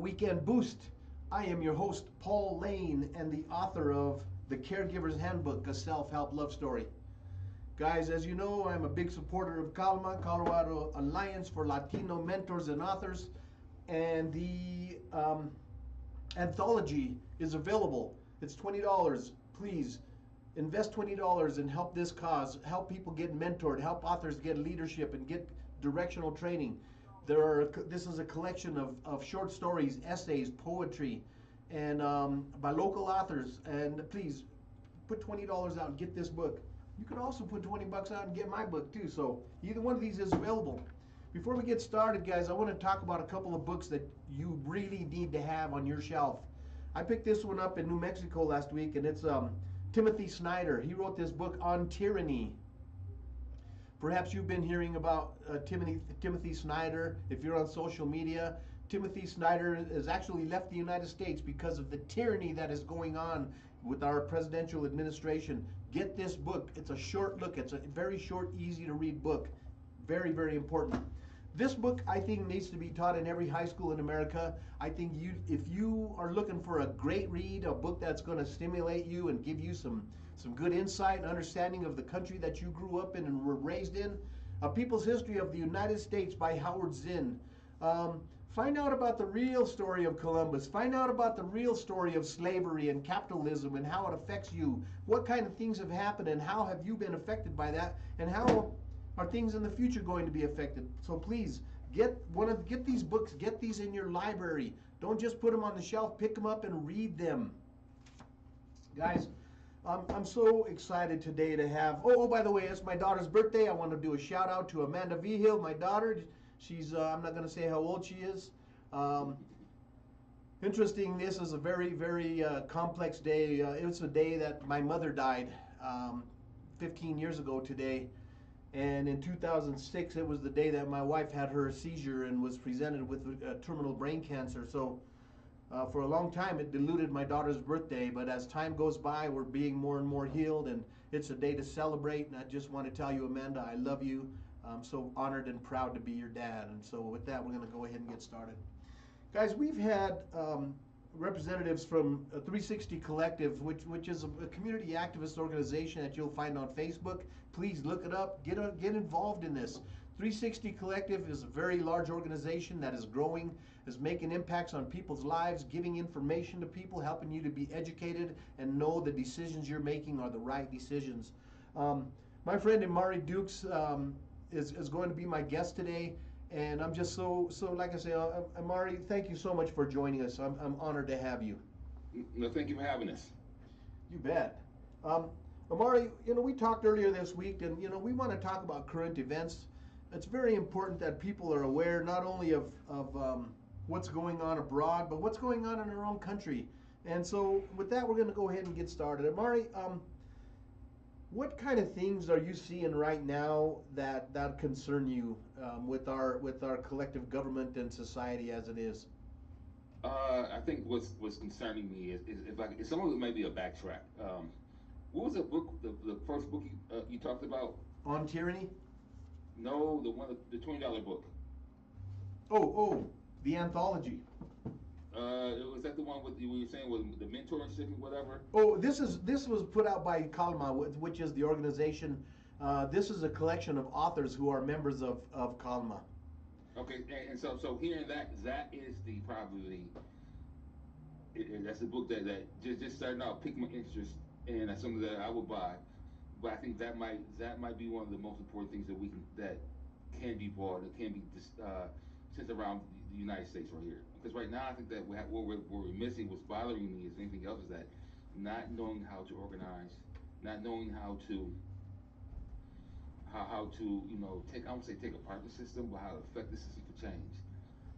Weekend Boost. I am your host, Paul Lane, and the author of The Caregiver's Handbook, a self-help love story. Guys, as you know, I'm a big supporter of CALMA, Colorado Alliance for Latino Mentors and Authors, and the anthology is available. It's $20. Please invest $20 and help this cause, help people get mentored, help authors get leadership and get directional training. This is a collection of short stories, essays, poetry, and by local authors. And please put $20 out and get this book. You can also put 20 bucks out and get my book too. So either one of these is available. Before we get started, guys, I want to talk about a couple of books that you really need to have on your shelf. I picked this one up in New Mexico last week, and it's Timothy Snyder. He wrote this book on tyranny. Perhaps you've been hearing about Timothy Snyder. If you're on social media, Timothy Snyder has actually left the United States because of the tyranny that is going on with our presidential administration. Get this book. It's a short look. It's a very short, easy to read book. Very, very important. This book, I think, needs to be taught in every high school in America. I think if you are looking for a great read, a book that's going to stimulate you and give you some good insight and understanding of the country that you grew up in and were raised in, A People's History of the United States by Howard Zinn. Find out about the real story of Columbus. Find out about the real story of slavery and capitalism and how it affects you. What kind of things have happened and how have you been affected by that, and how are things in the future going to be affected? So please get these books, get these in your library. Don't just put them on the shelf, pick them up and read them. Guys, I'm so excited today to have, oh, by the way, it's my daughter's birthday. I want to do a shout out to Amanda Vigil, my daughter. She's, I'm not going to say how old she is. Interesting, this is a very, very complex day. It's a day that my mother died 15 years ago today. And in 2006, it was the day that my wife had her seizure and was presented with terminal brain cancer. So for a long time, it diluted my daughter's birthday. But as time goes by, we're being more and more healed. And it's a day to celebrate. And I just want to tell you, Amanda, I love you. I'm so honored and proud to be your dad. And so with that, we're going to go ahead and get started. Guys, we've had representatives from 360 Collective, which is a community activist organization that you'll find on Facebook. Please look it up. Get involved in this. 360 Collective is a very large organization that is growing, is making impacts on people's lives, giving information to people, helping you to be educated and know the decisions you're making are the right decisions. My friend Amari Dukes is going to be my guest today. And I'm just so like I say, Amari, thank you so much for joining us. I'm honored to have you. No, thank you for having us. You bet. Amari, we talked earlier this week, and we want to talk about current events. It's very important that people are aware not only of what's going on abroad, but what's going on in our own country. And so with that, we're going to go ahead and get started. Amari, what kind of things are you seeing right now that concern you with our collective government and society as it is? I think what's concerning me is if some of it may be a backtrack. What was the book, the first book you talked about? On Tyranny? No, the $20 book. Oh, the anthology. Was that the one with you were saying with the mentorship and whatever? Oh, this was put out by Calma, which is the organization. This is a collection of authors who are members of Calma. Okay, and so hearing that is that's the book that just starting out piqued my interest, and that's something that I would buy. But I think that might be one of the most important things that can be bought, that can be since around the United States right here. Because right now I think that what we're missing, what's bothering me is anything else, is that not knowing how to organize, not knowing how to take, I won't say take apart the system, but how to affect the system for change.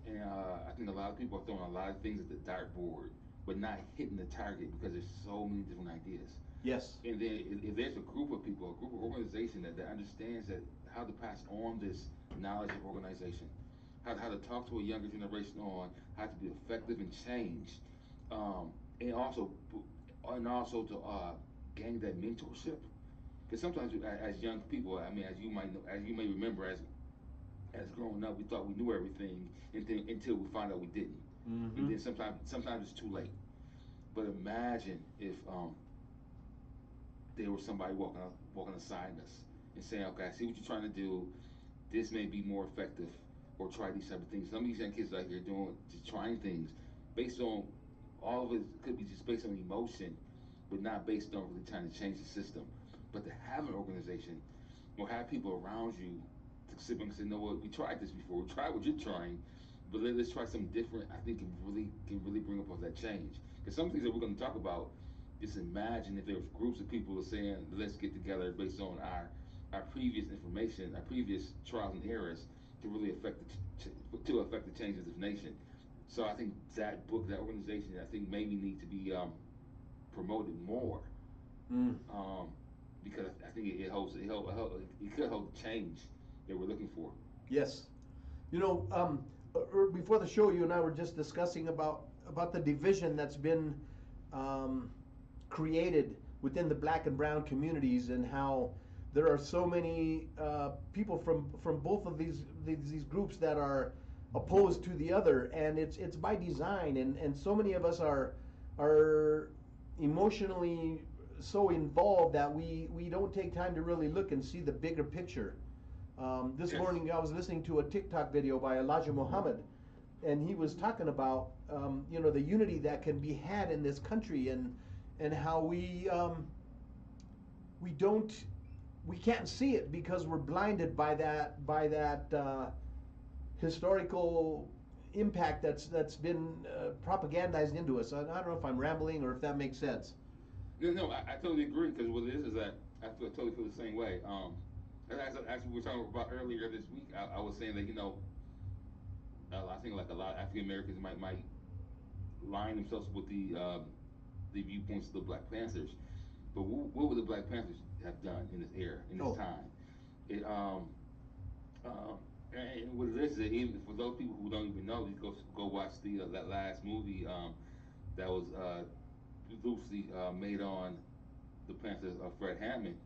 And I think a lot of people are throwing a lot of things at the dartboard, but not hitting the target because there's so many different ideas. Yes. And then if there's a group of people, a group of organization that understands that how to pass on this knowledge of organization, how to talk to a younger generation on how to be effective and change, and also to gain that mentorship. Because sometimes as young people, I mean, as you may remember, as growing up, we thought we knew everything until we found out we didn't. and then sometimes it's too late. But imagine if there was somebody walking aside us and saying, "Okay, I see what you're trying to do. This may be more effective, or try these type of things." Some of these young kids out here doing just trying things based on all of it could be just based on emotion, but not based on really trying to change the system. But to have an organization or have people around you to sit back and say, "No, what? We tried this before. We tried what you're trying, but let's try something different." I think can really bring about that change. Because some things that we're going to talk about, just imagine if there was groups of people saying, "Let's get together based on our previous information, our previous trials and errors, to really affect to affect the changes of the nation." So I think that book, that organization, I think maybe need to be promoted more. Mm. Because I think it could hold the change that we're looking for. Yes. You know, before the show, you and I were just discussing about the division that's been created within the black and brown communities, and how there are so many people from both of these groups that are opposed to the other, and it's by design, and so many of us are emotionally so involved that we don't take time to really look and see the bigger picture. This Yes. morning I was listening to a TikTok video by Elijah Muhammad, and he was talking about the unity that can be had in this country, and how we can't see it because we're blinded by that historical impact that's been propagandized into us. I don't know if I'm rambling or if that makes sense. No, I totally agree, because what it is that totally feel the same way. As we were talking about earlier this week, I was saying that I think like a lot of African Americans might line themselves with the viewpoints of the Black Panthers, but what would the Black Panthers have done in this era, in this time? It and what it is that, even for those people who don't even know, just go watch that last movie that was loosely made on the Panthers of Fred Hampton.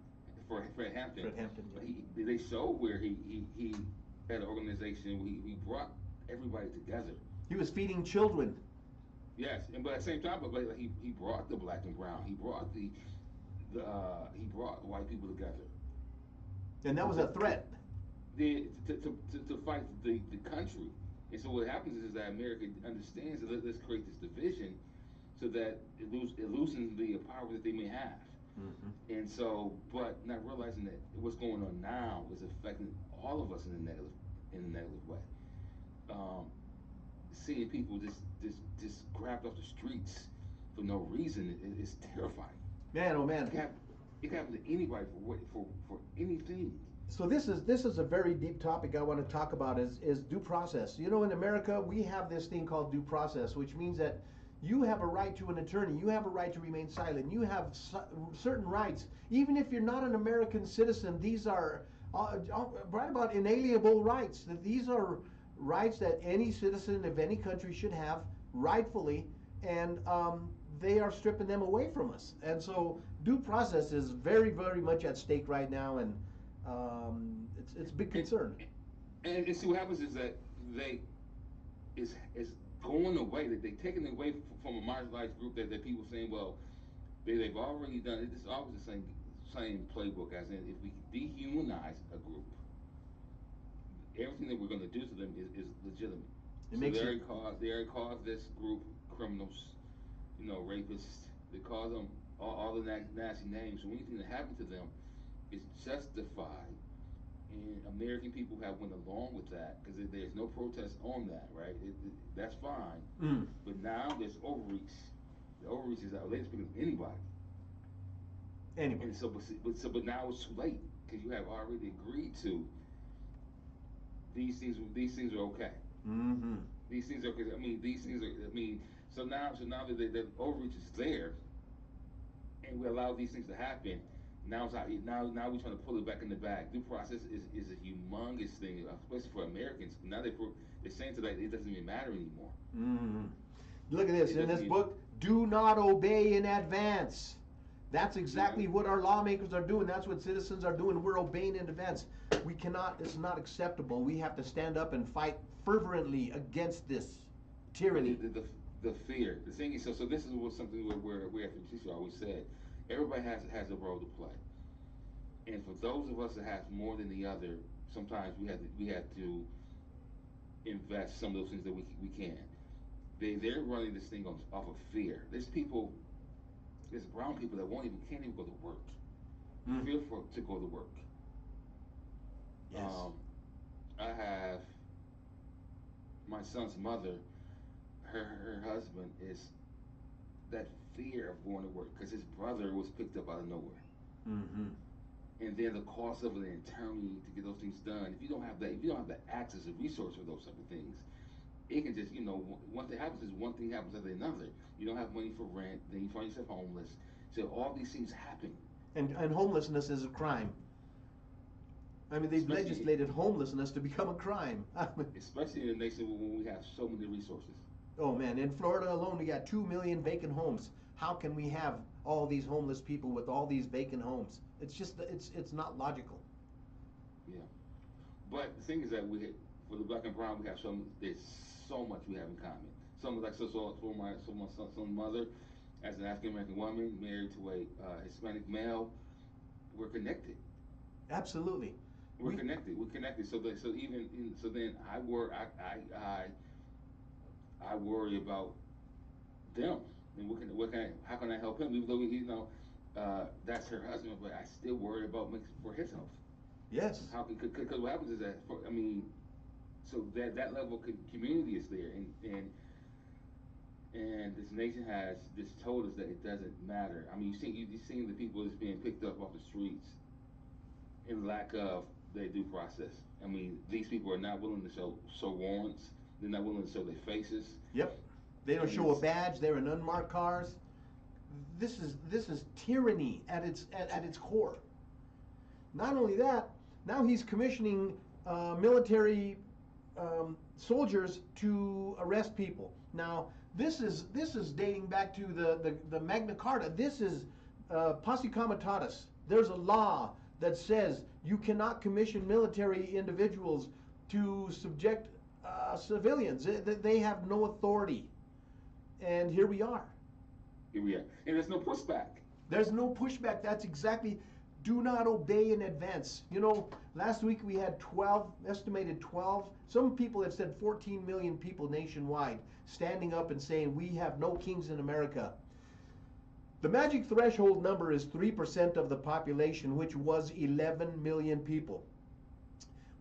Fred Hampton. Yeah. They showed where he had an organization where he brought everybody together. He was feeding children. Yes, but at the same time, but he brought the black and brown. He brought he brought white people together. And that was a threat. To fight the country. And so what happens is that America understands that let's create this division so that it loosens the power that they may have. Mm-hmm. And so, but not realizing that what's going on now is affecting all of us in a negative way. Seeing people just grabbed off the streets for no reason is terrifying. Man, oh man. It can happen to anybody for anything. So this is a very deep topic I want to talk about is due process. You know, in America we have this thing called due process, which means that you have a right to an attorney. You have a right to remain silent. You have certain rights. Even if you're not an American citizen, these are right about inalienable rights. That these are rights that any citizen of any country should have rightfully, and they are stripping them away from us. And so due process is very, very much at stake right now, and it's a big concern. And see what happens is that is going away, that they've taken away from a marginalized group that people saying, well, they've already done it. It's always the same playbook, as in, if we dehumanize a group, everything that we're going to do to them is legitimate. It makes they already call this group criminals, rapists. They call them all the nasty names. So anything that happened to them is justified. And American people have went along with that because there's no protest on that, right? That's fine. Mm. But now there's overreach. The overreach is that they just pick up anybody. Anyway. And but now it's too late, because you have already agreed to these things. These things are okay. Mm-hmm. These things are okay. I mean, these things are. I mean, so now that the overreach is there, and we allow these things to happen. Now we're trying to pull it back in the bag. Due process is a humongous thing, especially for Americans. Now they're saying today it doesn't even matter anymore. Mm-hmm. Look at this in this book. Do not obey in advance. That's exactly what our lawmakers are doing. That's what citizens are doing. We're obeying in advance. We cannot. It's not acceptable. We have to stand up and fight fervently against this. Tyranny. The fear. The thing is, so this is what something where we have to. Teacher always said, everybody has a role to play, and for those of us that have more than the other, sometimes we have to invest some of those things that we can. They're running this thing off of fear. There's brown people that won't even can't even go to work. Mm. Fearful to go to work. Yes. I have my son's mother. Her husband is that fear of going to work because his brother was picked up out of nowhere. Mm-hmm. And then the cost of an attorney to get those things done. If you don't have the access and resource for those type of things, it can just one thing happens is one thing happens after another. You don't have money for rent, then you find yourself homeless. So all these things happen. And homelessness is a crime. I mean, they've Especially- legislated homelessness to become a crime. Especially in a nation when we have so many resources. Oh man, in Florida alone, we got 2 million vacant homes. How can we have all these homeless people with all these vacant homes? It's just, it's not logical. Yeah. But the thing is that for the black and brown, there's so much we have in common. Some like for my son's mother, as an African American woman married to a Hispanic male, we're connected. Absolutely. We're connected. We're connected. So then I worry about them and how can I help him? Even though that's her husband, but I still worry about for his health. Yes. Because what happens is that so that level of community is there, and this nation has just told us that it doesn't matter. I mean, you've seen the people that's being picked up off the streets in lack of their due process. I mean, these people are not willing to show warrants. They're not willing to show their faces. Yep. They don't show a badge. They're in unmarked cars. This is tyranny at its core. Not only that, now he's commissioning military soldiers to arrest people. Now this is dating back to the Magna Carta. This is posse comitatus. There's a law that says you cannot commission military individuals to subject civilians. They have no authority. And here we are. Here we are. And there's no pushback. There's no pushback. That's exactly. Do not obey in advance. Last week we had estimated 12. Some people have said 14 million people nationwide standing up and saying we have no kings in America. The magic threshold number is 3% of the population, which was 11 million people.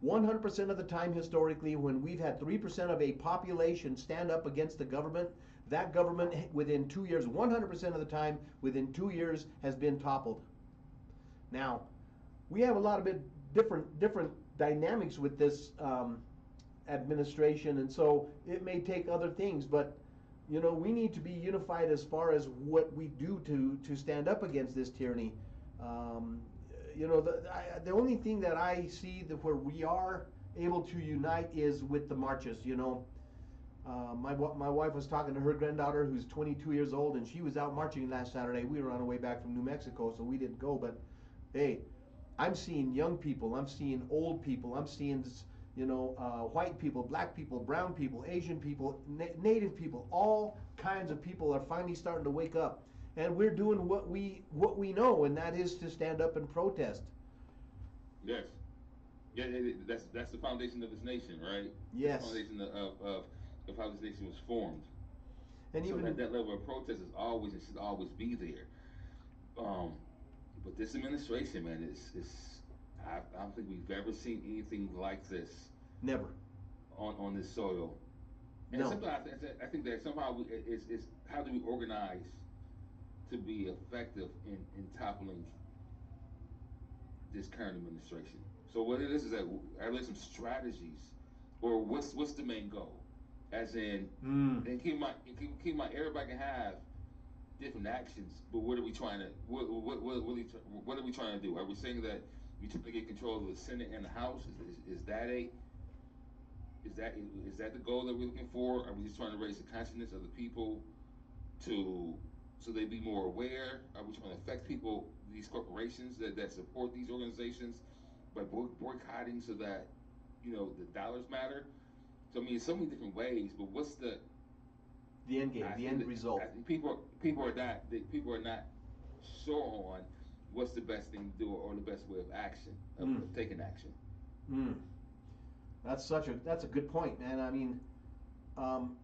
100% of the time historically, when we've had 3% of a population stand up against the government, that government within 2 years, 100% of the time, within 2 years, has been toppled. Now, we have a lot of different dynamics with this administration, and so it may take other things, but we need to be unified as far as what we do to stand up against this tyranny. The only thing that I see that where we are able to unite is with the marches. My wife was talking to her granddaughter who's 22 years old, and she was out marching last Saturday. We were on our way back from New Mexico, so we didn't go, but hey, I'm seeing young people, I'm seeing old people, I'm seeing white people, black people, brown people, Asian people, native people, all kinds of people are finally starting to wake up. And we're doing what we know, and that is to stand up and protest. Yes. Yeah, that's the foundation of this nation, right? Yes. The foundation of how this nation was formed. And so even that level of protest is always and should always be there. But this administration, man, I don't think we've ever seen anything like this. Never. On this soil. And no. Sometimes I think that somehow it's how do we organize to be effective in toppling this current administration. So what it is that are there some strategies, or what's the main goal? As in, and keep in mind, everybody can have different actions, but what are we trying to what are we trying to do? Are we saying that we trying to get control of the Senate and the House? Is that the goal that we're looking for? Are we just trying to raise the consciousness of the people so they be more aware? Are we trying to affect people, these corporations that support these organizations by boycotting so that the dollars matter? So I mean, so many different ways. But The end game, I the think end that result. I think people are not sure on what's the best thing to do or the best way of action Mm. of taking action. Mm. That's a good point, man. I mean, um,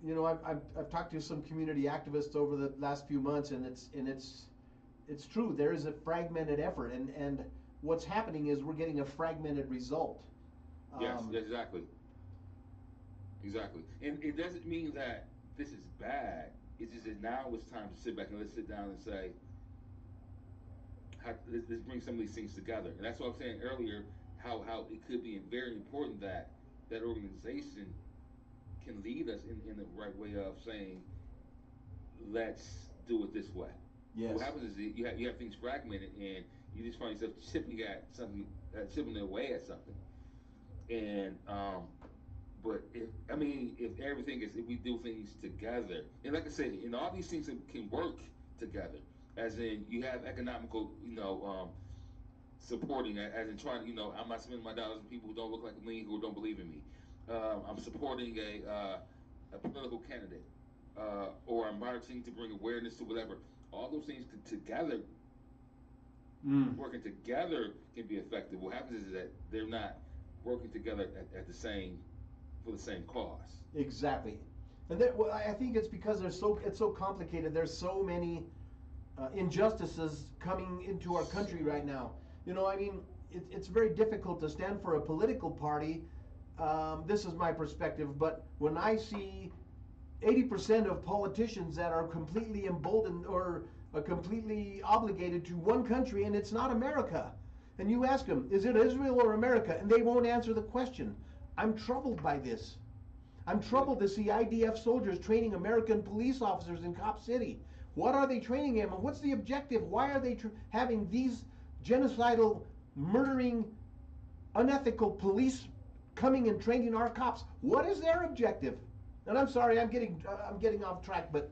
I've talked to some community activists over the last few months, and it's true. There is a fragmented effort, and what's happening is we're getting a fragmented result. Yes, Um, exactly, exactly. And it doesn't mean that this is bad. It's just that now it's time to sit back and let's sit down and say, let's bring some of these things together. And that's what I'm saying earlier, how it could be very important that that organization can lead us in the right way of saying, let's do it this way. yes. What happens is that you have things fragmented and you just find yourself chipping at something, chipping away at something. And but if everything is if we do things together, and like I said, and all these things can work together, as in you have economical, supporting, as in trying, I'm not spending my dollars on people who don't look like me, who don't believe in me. I'm supporting a political candidate, or I'm marching to bring awareness to whatever. All those things together, Mm. working together, can be effective. What happens is that they're not working together at the same for the same cause. Exactly. And then, well, I think it's because it's so complicated. There's so many injustices coming into our country right now. I mean, it's very difficult to stand for a political party. This is my perspective, but when I see 80% of politicians that are completely emboldened or completely obligated to one country, and it's not America. And you ask them, is it Israel or America? And they won't answer the question. I'm troubled by this. I'm troubled to see IDF soldiers training American police officers in Cop City. What are they training them? And what's the objective? Why are they having these genocidal, murdering, unethical police coming and training our cops? What is their objective? And I'm sorry, I'm getting off track, but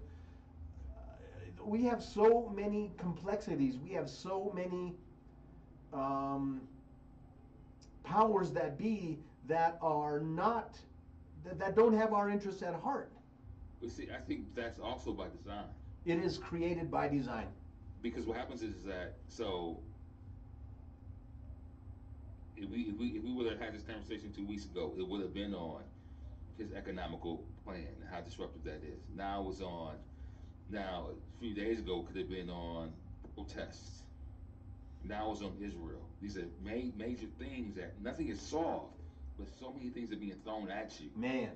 we have so many complexities. We have so many um, powers that be that are not that don't have our interests at heart. But see, I think that's also by design. It is created by design. Because what happens is that if we would have had this conversation 2 weeks ago, it would have been on his economical plan and how disruptive that is. Now it's on. Now a few days ago could have been on protests. Now it's on Israel. These are major things that nothing is solved, but so many things are being thrown at you Man.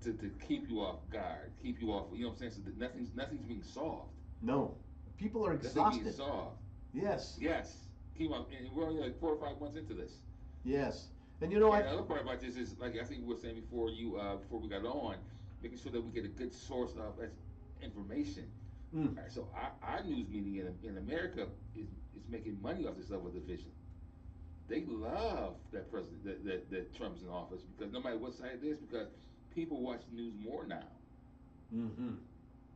to keep you off guard, keep you off. You know what I'm saying? So that nothing's being solved. No. People are Nothing being exhausted. solved. Yes. Yes. Keep on, and we're only like 4 or 5 months into this. Yes. And And the other part about this is, like I think we were saying before we got on, making sure that we get a good source of information. mm, All right, so our news media in America is making money off this level of division. They love that president that Trump's in office because no matter what side it is, because people watch the news more now, mm-hmm.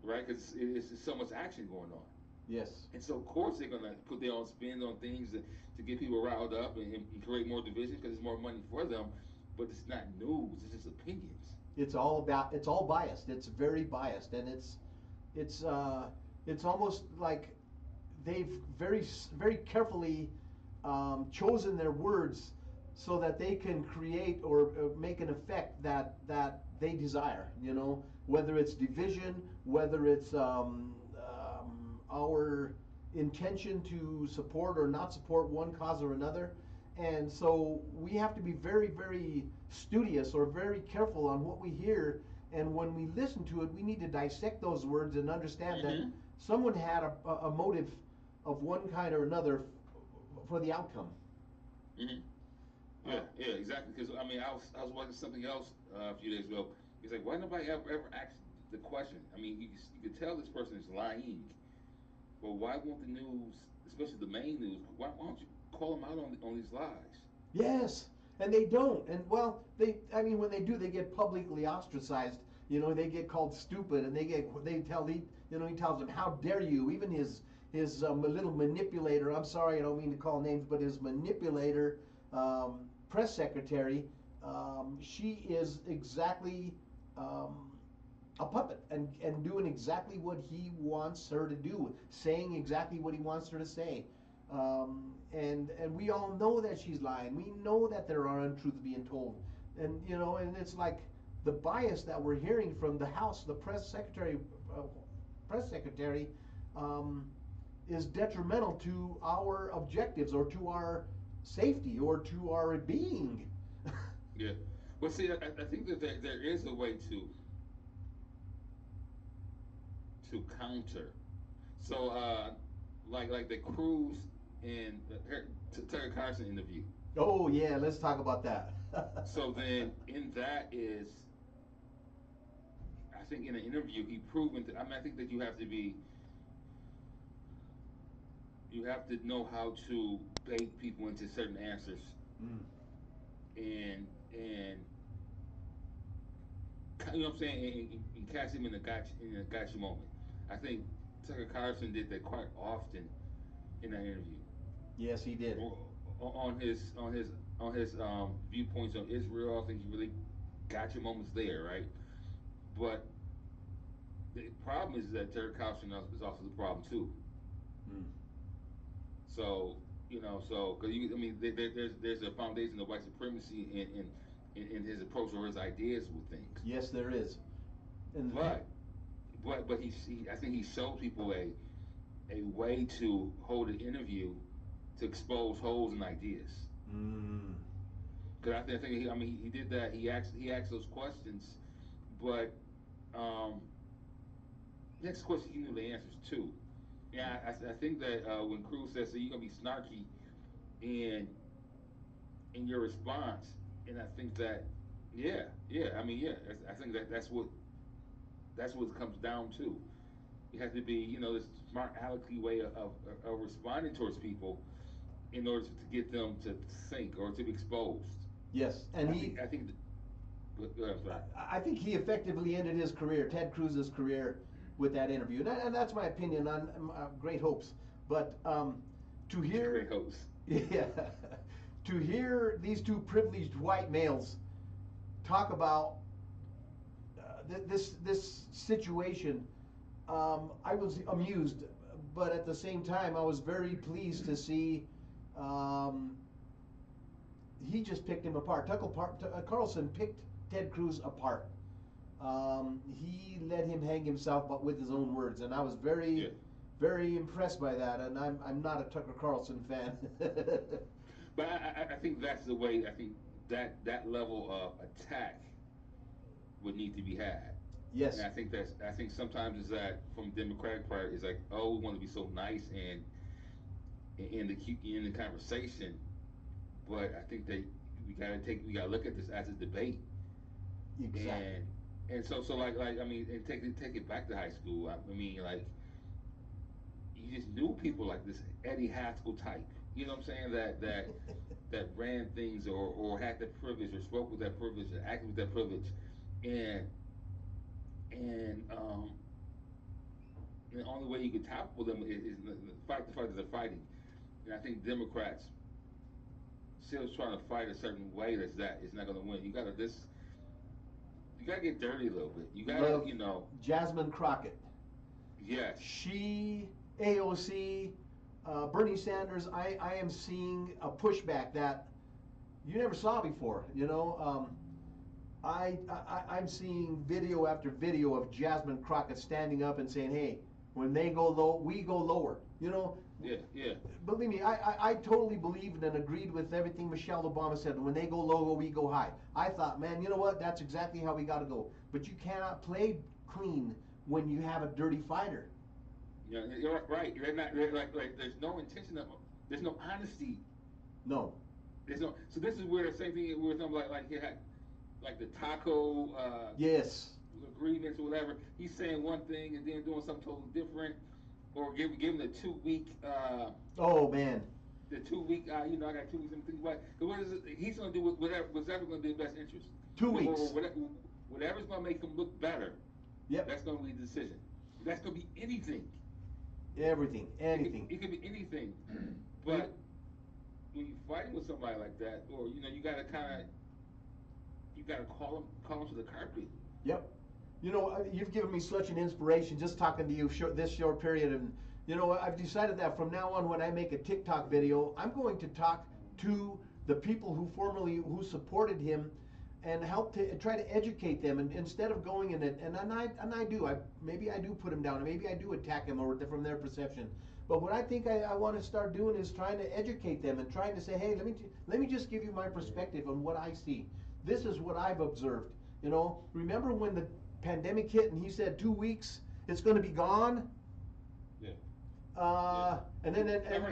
right? Because it's so much action going on. Yes. And so, of course, they're gonna put their own spin on things to get people riled up and create more division because there's more money for them. But it's not news; it's just opinions. It's all biased. It's very biased, and it's almost like they've very carefully chosen their words so that they can create or make an effect that they desire. Whether it's division, whether it's our intention to support or not support one cause or another. And so we have to be very, very studious or very careful on what we hear. And when we listen to it, we need to dissect those words and understand that someone had a motive of one kind or another for the outcome. Mm-hmm. Yeah, exactly. Because I was watching something else a few days ago. It's like, why nobody ever asked the question? You could tell this person is lying, but why won't the news, especially the main news, why don't you call them out on these lies? Yes, and they don't. And well, when they do, they get publicly ostracized. They get called stupid, and he tells them, "How dare you?" Even his little manipulator. I'm sorry, I don't mean to call names, but his manipulator, press secretary, she is exactly a puppet and doing exactly what he wants her to do, saying exactly what he wants her to say. And we all know that she's lying. We know that there are untruths being told, and and it's like the bias that we're hearing from the House, the uh, press secretary, um, is detrimental to our objectives or to our safety or to our being. Yeah. Well, see, I think that there is a way to counter. So, like the Cruz and Tucker Carlson interview. Oh yeah, let's talk about that. So then, in that is, I think in an interview he proven. I mean, I think that you have to know how to bait people into certain answers, Mm. and you know what I'm saying, and catch him in a gotcha moment. I think Tucker Carlson did that quite often in that interview. Yes, he did. On his viewpoints on Israel. I think he really got your moments there, right? But the problem is that Terry Carlson is also the problem too. Mm. So so because I mean, there's a foundation of white supremacy in his approach or his ideas with things. Yes, there is. And But I think he showed people a way to hold an interview to expose holes in ideas. mm, Because I think I mean he did that. He asked those questions, but um, he asked questions he knew the answers to. Yeah, I think that when Cruz says, "So you're gonna be snarky in your response," and I think that, yeah, I mean, yeah, I think that that's what it comes down to. You have to be, this smart alecky way of responding towards people in order to get them to think or to be exposed. yes, and I think. I'm sorry. I think he effectively ended his career, Ted Cruz's career, with that interview, and that's my opinion on Great Hopes. But to hear, Great host. yeah, to hear these two privileged white males talk about this situation, I was amused, but at the same time, I was very pleased to see. Um, he just picked him apart. Carlson picked Ted Cruz apart. He let him hang himself, but with his own words, and I was Yeah. very impressed by that. And I'm not a Tucker Carlson fan. But I think that's the way. I think that level of attack would need to be had. Yes, And I think sometimes is that from the Democratic Party is like, oh, we want to be so nice and in the conversation, but I think that we gotta look at this as a debate. exactly. And so like I mean, and take it back to high school. I mean, like, you just knew people like this Eddie Haskell type. You know what I'm saying? That ran things or had the privilege or spoke with that privilege or acted with that privilege, and and the only way you can topple them is fight the fight that they're fighting. And I think Democrats still trying to fight a certain way that is not going to win. You gotta get dirty a little bit. You gotta, Love Jasmine Crockett. yes, She, AOC, Bernie Sanders. I am seeing a pushback that you never saw before. I'm seeing video after video of Jasmine Crockett standing up and saying, "Hey, when they go low, we go lower." yeah, Believe me, I totally believed and agreed with everything Michelle Obama said. When they go low, we go high. I thought, man, you know what? That's exactly how we got to go. But you cannot play clean when you have a dirty fighter. yeah. You're right. They're not like there's no intention of there's no honesty. No. There's no. So this is where the same thing with them like you had like the taco Yes. agreements or whatever. He's saying one thing and then doing something totally different, or giving the 2 week. Oh man. The 2 week, I got 2 weeks and think about it. What is it? He's going to do whatever's going to be in best interest. 2 weeks. Or whatever's going to make him look better. Yep. That's going to be the decision. That's going to be anything. Anything. It could be anything. But when you're fighting with somebody like that, or you got to call them to the carpet. Yep. You know, you've given me such an inspiration just talking to you this short period. And, you know, I've decided that from now on, when I make a TikTok video, I'm going to talk to the people who supported him and help to try to educate them. And instead of going in it, and I do, maybe I do put him down, and maybe I do attack him or from their perception. But what I think I want to start doing is trying to educate them and trying to say, hey, let me just give you my perspective on what I see. This is what I've observed. You know, remember when the pandemic hit and he said 2 weeks it's going to be gone? Yeah. And then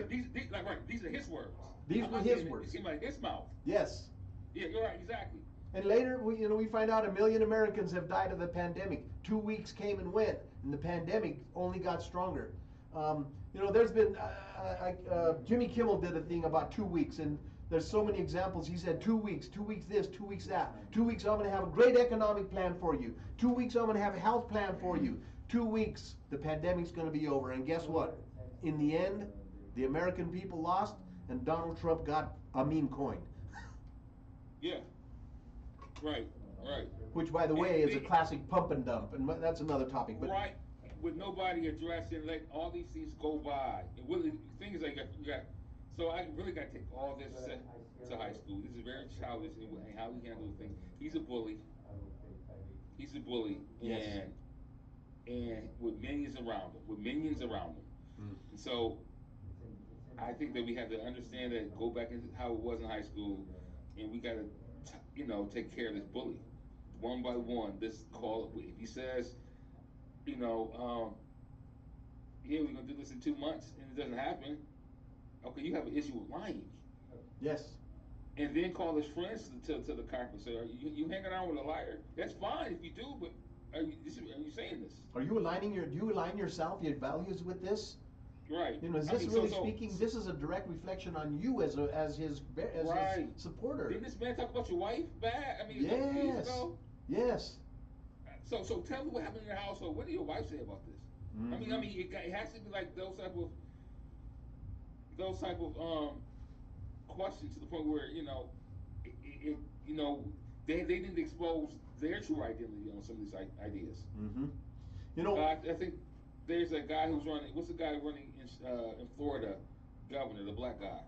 these are his words. These were his words. It seemed like his mouth. Yes. Yeah, you're right, exactly. And later, we find out 1 million Americans have died of the pandemic. 2 weeks came and went, and the pandemic only got stronger. There's been Jimmy Kimmel did a thing about 2 weeks, and there's so many examples. He said 2 weeks, 2 weeks this, 2 weeks that. 2 weeks I'm going to have a great economic plan for you. 2 weeks I'm going to have a health plan for you. 2 weeks the pandemic's going to be over. And guess what? In the end, the American people lost, and Donald Trump got a meme coin. Yeah. Right. Which, by the way, is a classic pump and dump, and that's another topic. But right. With nobody addressing, let all these things go by. And really, the thing is, like, you got. So I really got to take all this to high school. This is very childish in how we handle things. He's a bully. Yes. And with minions around him. And so I think that we have to understand that, go back into how it was in high school, and we got to, take care of this bully, one by one. This call, if he says, yeah, we're gonna do this in 2 months, and it doesn't happen. Okay, you have an issue with lying. Yes. And then call his friends to the conference. Say, are you hanging around with a liar? That's fine if you do, but are you saying this? Do you align yourself, your values with this? Right. Is this really speaking? This is a direct reflection on you as his right. supporter. Didn't this man talk about your wife bad? I mean, yes. Yes. So tell me what happened in your household. What did your wife say about this? Mm-hmm. I mean, it has to be like those type of questions, to the point where they didn't expose their true identity on some of these ideas. Mm-hmm. I think there's a guy who's running. What's the guy running in Florida? Governor, the black guy.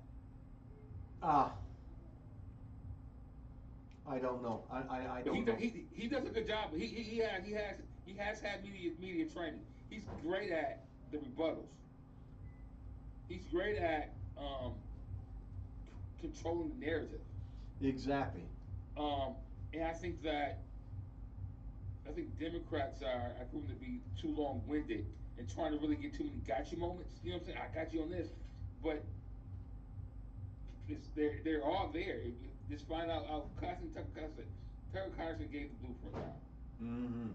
I don't know. I don't know. He does a good job. He has had media training. He's great at the rebuttals. He's great at controlling the narrative. Exactly. And I think Democrats are proven to be too long-winded and trying to really get too many gotcha moments. You know what I'm saying? I got you on this, but they're all there. Just find out. Tucker Carlson gave the blueprint now. Mm-hmm.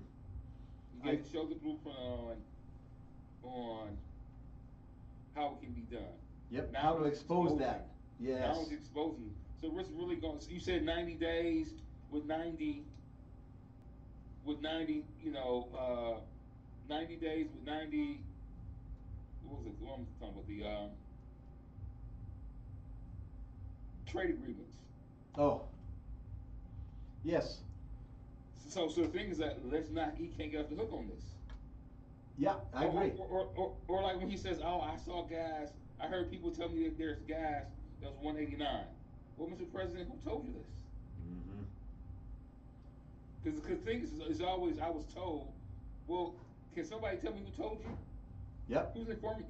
He showed the blueprint on how it can be done. Yep. Now how to expose that. Yes. Now it's exposing. So what's really going? So you said 90 days with 90. 90 days with 90. What was it? What I'm talking about, the trade agreements. Oh. Yes. So the thing is that he can't get off the hook on this. Yeah, I agree. Or like when he says, "Oh, I saw gas. I heard people tell me that there's gas that was 189." Well, Mr. President, who told you this? Because the thing is always, I was told. Well, can somebody tell me who told you? Yep.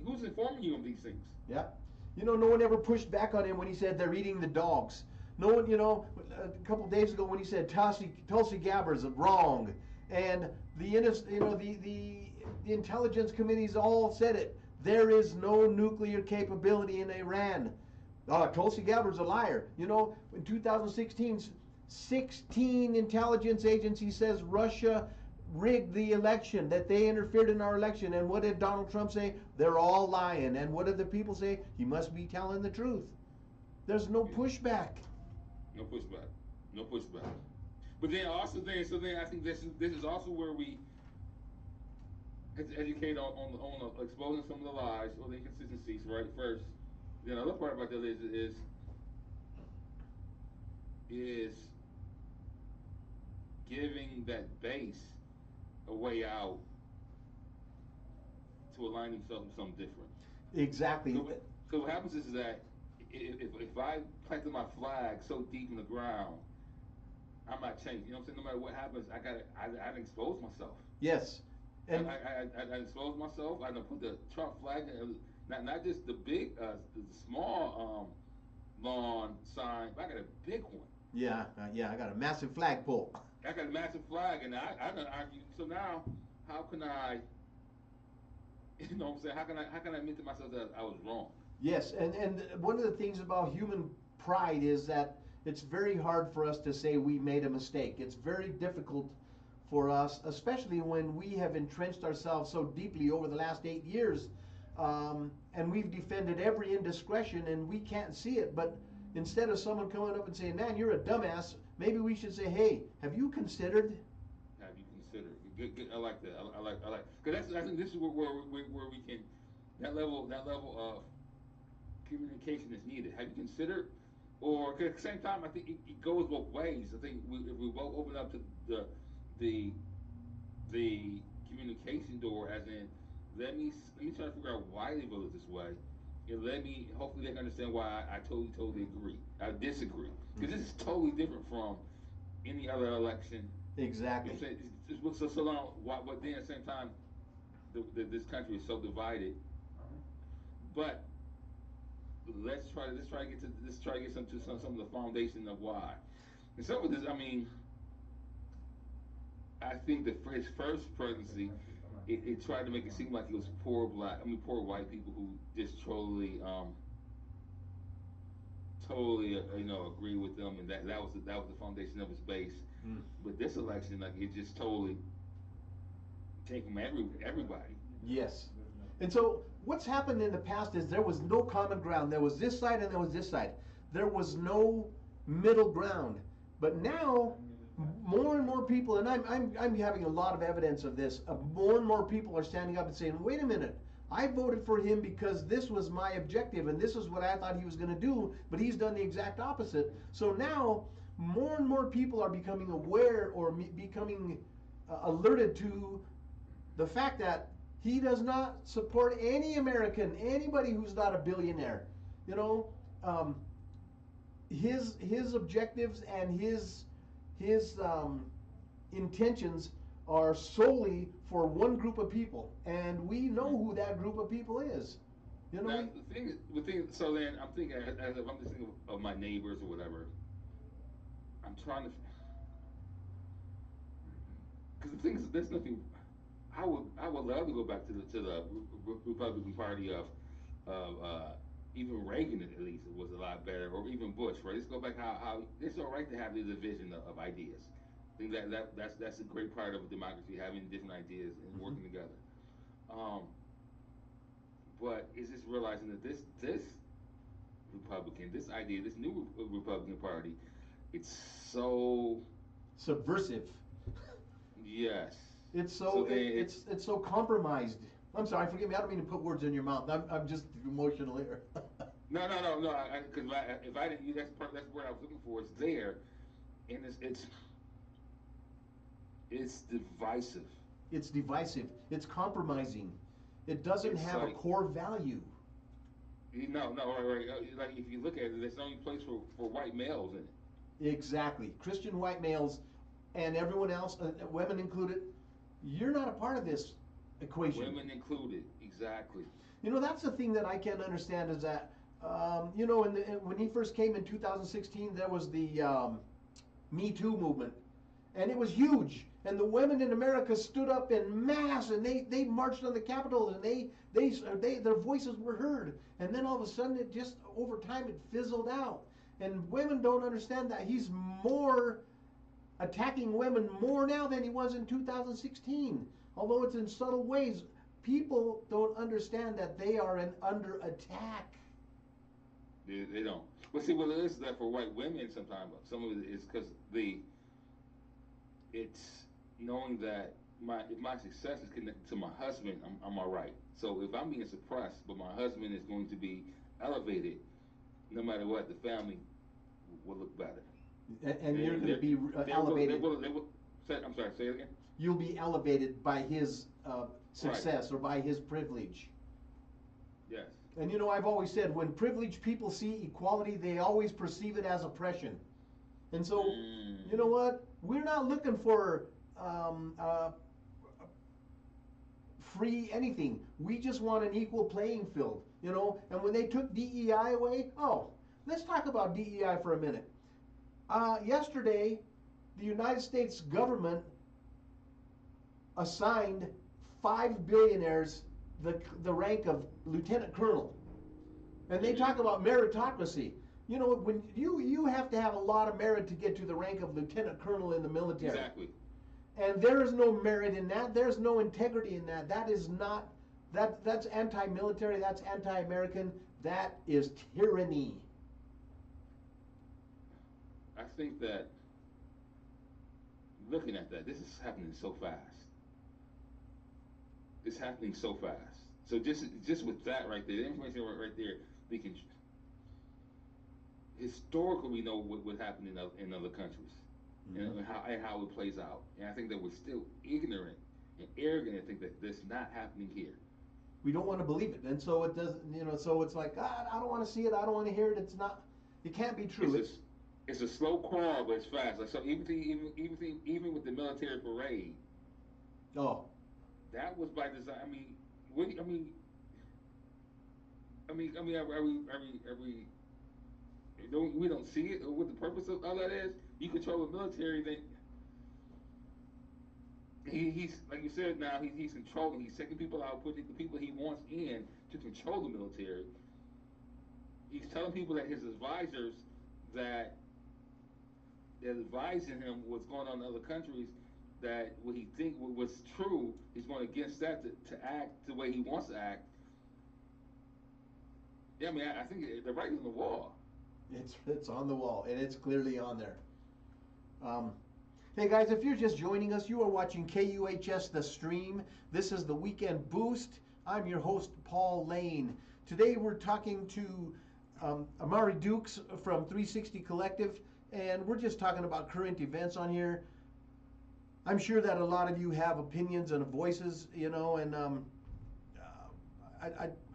Who's informing you of these things? Yep. No one ever pushed back on him when he said they're eating the dogs. No one, a couple of days ago when he said Tulsi Gabbard's wrong, and the intelligence committees all said it. There is no nuclear capability in Iran. Tulsi Gabbard's a liar. In 2016, 16 intelligence agencies says Russia rigged the election, that they interfered in our election. And what did Donald Trump say? They're all lying. And what did the people say? He must be telling the truth. There's no pushback. No pushback. But then I think this is also where we have to educate on exposing some of the lies or the inconsistencies, right? First. The other part about that is giving that base a way out to align themselves with something different. Exactly. So what happens is that if I planted my flag so deep in the ground, I'm not changing. You know what I'm saying? No matter what happens, I expose myself. Yes. And I expose myself. I done put the Trump flag in, not just the big, the small lawn sign, but I got a big one. yeah, yeah, I got a massive flagpole. I got a massive flag, and I done argue. So now, how can I, you know what I'm saying? How can I admit to myself that I was wrong? Yes, and one of the things about human pride is that it's very hard for us to say we made a mistake. It's very difficult for us, especially when we have entrenched ourselves so deeply over the last 8 years, and we've defended every indiscretion and we can't see it. But instead of someone coming up and saying, "Man, you're a dumbass," maybe we should say, "Hey, have you considered?" Have you considered? Good. I like that. I like. Because I think this is where we can that level of communication is needed. Have you considered? Or 'cause at the same time, I think it goes both ways. I think if we both open up to the the communication door, as in let me try to figure out why they voted this way, and let me hopefully they can understand why I totally agree. I disagree because this is totally different from any other election. You Exactly. know what I'm saying? So long. But then at the same time, this country is so divided. But let's try to get some of the foundation of why. And some of this, I mean, I think his first presidency, it tried to make it seem like it was poor white people who just totally, agree with them, and that was the foundation of his base. Mm. But this election, like, it just totally came from everybody. Yes. And so what's happened in the past is there was no common ground. There was this side and there was this side. There was no middle ground. But now, more and more people, and I'm having a lot of evidence of this, more and more people are standing up and saying, "Wait a minute, I voted for him because this was my objective and this is what I thought he was going to do, but he's done the exact opposite." So now, more and more people are becoming aware or becoming alerted to the fact that he does not support any American, anybody who's not a billionaire. You know, um, his objectives and his intentions are solely for one group of people, and we know who that group of people is. You know, Now the thing. So then I'm thinking, as if I'm just thinking of my neighbors or whatever. I'm trying to, because the thing is, there's nothing. I would love to go back to the Republican Party of even Reagan, at least it was a lot better, or even Bush. Right? Let's go back how it's all right to have the division of ideas. I think that's a great part of a democracy, having different ideas and working together. Um, but it's just realizing that this this idea, this new Republican Party, it's so subversive. yes. It's So so then it's so compromised. I'm sorry, forgive me. I don't mean to put words in your mouth. I'm just emotional here. no. Because if I didn't, that's what I was looking for. It's there, and it's divisive. It's divisive. It's compromising. It doesn't It's have a like core value. no, right. Like if you look at it, there's no place for white males in it. Exactly. Christian white males and everyone else, women included, you're not a part of this equation. Women included, exactly. You know, that's the thing that I can't understand is that, when he first came in 2016, there was the Me Too movement, and it was huge. And the women in America stood up in mass, and they marched on the Capitol, and their voices were heard. And then all of a sudden, it just over time it fizzled out. And women don't understand that he's more attacking women more now than he was in 2016. Although it's in subtle ways, people don't understand that they are under attack. They don't. Well, see, well, it is that for white women sometimes. Some of it is because it's knowing that if my success is connected to my husband, I'm all right. So if I'm being suppressed, but my husband is going to be elevated, no matter what, the family will look better. And you're going to be elevated. I'm sorry, say it again. you'll be elevated by his success Right. or by his privilege. Yes. And you know, I've always said, when privileged people see equality, they always perceive it as oppression. And so, you know what? We're not looking for um, uh, free anything. We just want an equal playing field, you know. And when they took DEI away, oh, let's talk about DEI for a minute. Yesterday, the United States government assigned 5 billionaires the rank of lieutenant colonel, and they talk about meritocracy. You know, when you have to have a lot of merit to get to the rank of lieutenant colonel in the military. Exactly. And there is no merit in that. There's no integrity in that. That is not that's anti-military. That's anti-American. That is tyranny. I think that looking at that, this is happening so fast. It's happening so fast. So just with that right there, the information right there, we can historically we know what happened in other countries, Mm-hmm. and how it plays out. And I think that we're still ignorant and arrogant and think that this is not happening here. We don't want to believe it, and so it doesn't. You know, so it's like, God, I don't want to see it. I don't want to hear it. It's not. It can't be true. It's a slow crawl, but it's fast. Like, so even with the military parade, Oh, that was by design. I mean, what, are we we don't see it or what the purpose of all that is? You control the military, then he's like you said. Now he's controlling. He's taking people out, putting the people he wants in to control the military. He's telling people that his advisors that they're advising him what's going on in other countries, that what he think was true, he's going against that to act the way he wants to act. Yeah, I mean, I think the writing's on the wall. it's on the wall, and it's clearly on there. Hey guys, if you're just joining us, you are watching KUHS The Stream. This is the Weekend Boost. I'm your host, Paul Lane. Today we're talking to Amari Dukes from 360 Collective, and we're just talking about current events on here. I'm sure that a lot of you have opinions and voices, you know, and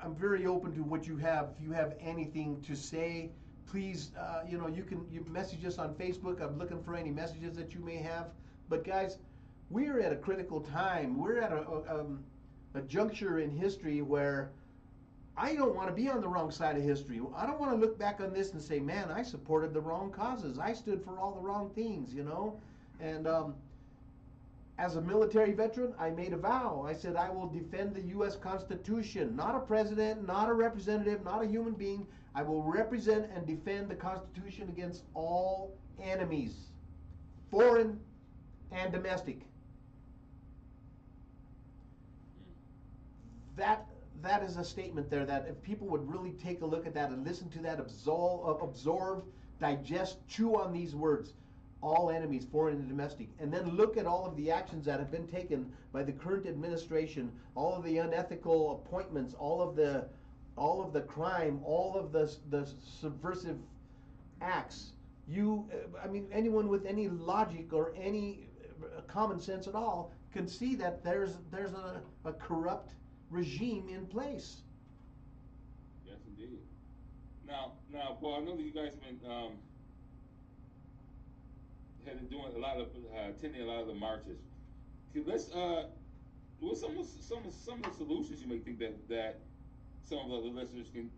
I'm very open to what you have. If you have anything to say, please, you know, you message us on Facebook. I'm looking for any messages that you may have. But guys, we are at a critical time. We're at a juncture in history where I don't want to be on the wrong side of history. I don't want to look back on this and say, man, I supported the wrong causes. I stood for all the wrong things, you know. And as a military veteran, I made a vow. I said I will defend the U.S. Constitution, not a president, not a representative, not a human being. I will represent and defend the Constitution against all enemies, foreign and domestic. That is a statement there that if people would really take a look at that and listen to that, absorb, digest, chew on these words, all enemies, foreign and domestic, and then look at all of the actions that have been taken by the current administration, all of the unethical appointments, all of the crime, all of the subversive acts. I mean, anyone with any logic or any common sense at all can see that there's a corrupt regime in place. Yes, indeed. Now, Paul, I know that you guys have been doing a lot of attending a lot of the marches. Let's what's some of the solutions you may think that some of the listeners can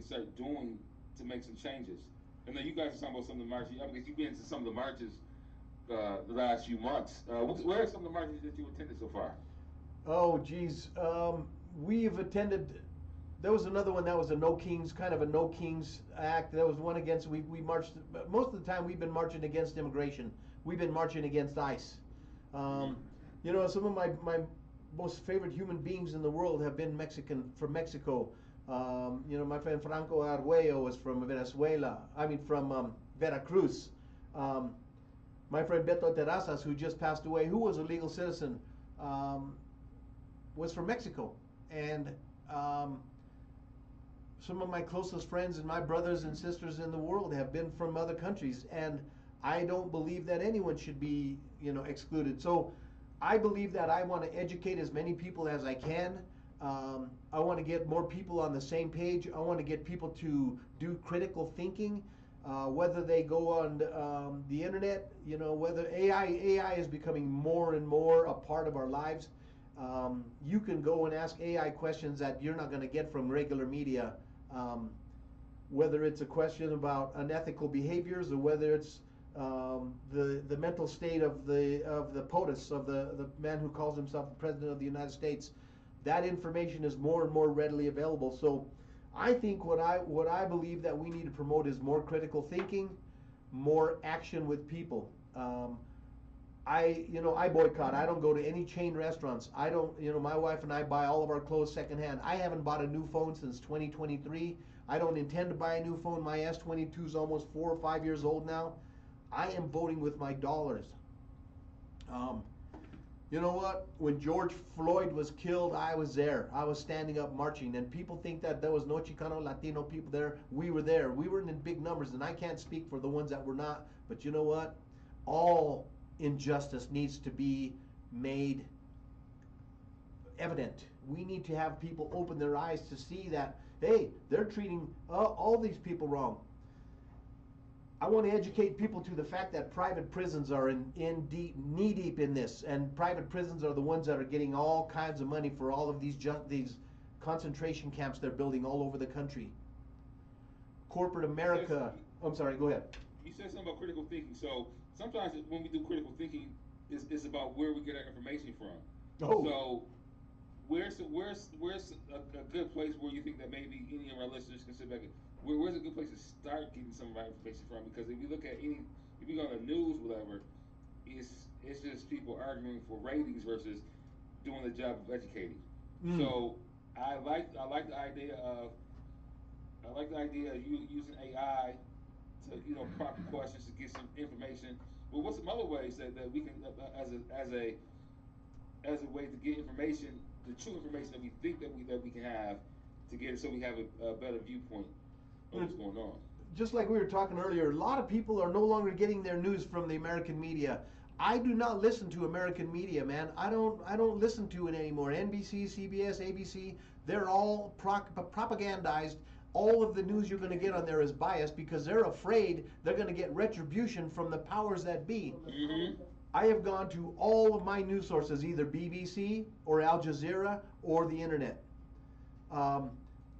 start doing to make some changes? I know you guys are talking about some of the marches. I mean, you've been to some of the marches the last few months. Where are some of the marches that you attended so far? Oh, geez. We've attended. There was another one that was a No Kings, kind of a No Kings act. There was one against, we marched, most of the time we've been marching against immigration. We've been marching against ICE. You know, some of my most favorite human beings in the world have been from Mexico. You know, my friend Franco Arguello was from Venezuela, from Veracruz. My friend Beto Terrazas, who just passed away, who was a legal citizen, was from Mexico. And some of my closest friends and my brothers and sisters in the world have been from other countries, and I don't believe that anyone should be, you know, excluded. So I believe that I want to educate as many people as I can. I want to get more people on the same page. I want to get people to do critical thinking, whether they go on the internet, whether AI is becoming more and more a part of our lives. You can go and ask AI questions that you're not going to get from regular media. Um, Whether it's a question about unethical behaviors or whether it's the mental state of the POTUS, of the man who calls himself the President of the United States, that information is more and more readily available. So I think what I believe that we need to promote is more critical thinking, more action with people. I boycott. I don't go to any chain restaurants. I don't, my wife and I buy all of our clothes secondhand. I haven't bought a new phone since 2023. I don't intend to buy a new phone. My S22 is almost 4 or 5 years old now. I am voting with my dollars. Um, you know what? When George Floyd was killed, I was there. I was standing up marching, and people think that there was no Chicano, Latino people there. We were there. We were in big numbers, and I can't speak for the ones that were not. But you know what? All injustice needs to be made evident. We need to have people open their eyes to see that, hey, they're treating all these people wrong. I want to educate people to the fact that private prisons are knee deep in this, and private prisons are the ones that are getting all kinds of money for all of these concentration camps they're building all over the country. Corporate America. I'm sorry. Go ahead. You said something about critical thinking. So sometimes when we do critical thinking, it's about where we get our information from. Oh. So where's a good place where you think that maybe any of our listeners can sit back and where's a good place to start getting some of our information from? Because if you look at if you go on the news, whatever, it's just people arguing for ratings versus doing the job of educating. So I like the idea of you using AI to prompt questions to get some information. But what's some other ways that we can as a way to get information, the true information that we think that we can have to get it, so we have a better viewpoint of what's going on. Just like we were talking earlier, a lot of people are no longer getting their news from the American media. I do not listen to American media, man. I don't listen to it anymore. NBC, CBS, ABC, they're all propagandized. All of the news you're going to get on there is biased because they're afraid they're going to get retribution from the powers that be. Mm-hmm. I have gone to all of my news sources, either BBC or Al Jazeera or the internet. I'm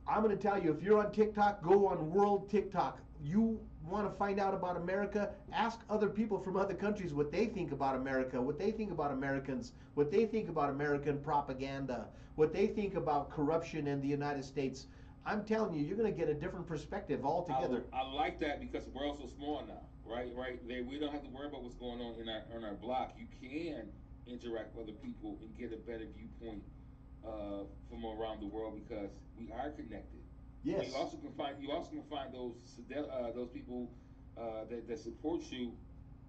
going to tell you, if you're on TikTok, go on World TikTok. You want to find out about America, ask other people from other countries what they think about America, what they think about Americans, what they think about American propaganda, what they think about corruption in the United States. I'm telling you, you're going to get a different perspective altogether. I like that because the world's so small now, right? We don't have to worry about what's going on in our block. You can interact with other people and get a better viewpoint from around the world because we are connected. Yes. You also can find those people that support you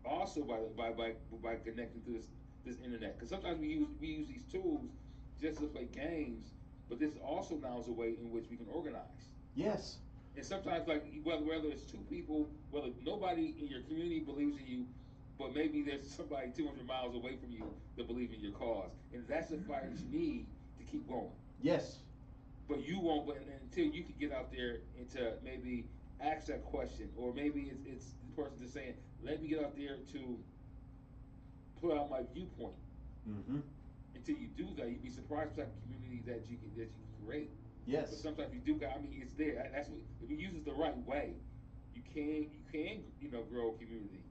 also by connecting to this internet. Because sometimes we use these tools just to play games. But this also now is a way in which we can organize. Yes. And sometimes, like whether it's two people, whether nobody in your community believes in you, but maybe there's somebody 200 miles away from you that believes in your cause, and that's the fire that you need to keep going. Yes. But you won't. But until you can get out there and to maybe ask that question, or maybe it's the person just saying, "Let me get out there to put out my viewpoint." Mm-hmm. Until you do that, you'd be surprised what type of community that you can create. Yes. But sometimes you do. It's there. That's what, if you use it the right way, you can grow a community